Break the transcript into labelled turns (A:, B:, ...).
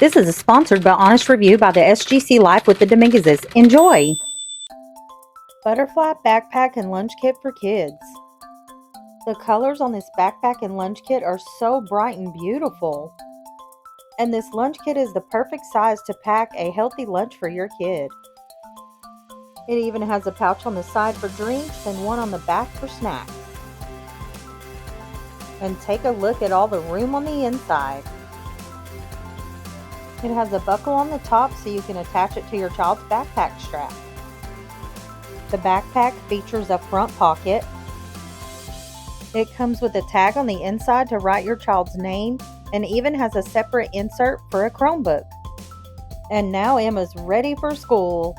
A: This is a sponsored but honest review by the SGC Life with the Dominguezes. Enjoy! Butterfly Backpack and Lunch Kit for Kids. The colors on this backpack and lunch kit are so bright and beautiful. And this lunch kit is the perfect size to pack a healthy lunch for your kid. It even has a pouch on the side for drinks and one on the back for snacks. And take a look at all the room on the inside. It has a buckle on the top so you can attach it to your child's backpack strap. The backpack features a front pocket. It comes with a tag on the inside to write your child's name and even has a separate insert for a Chromebook. And now Emma's ready for school.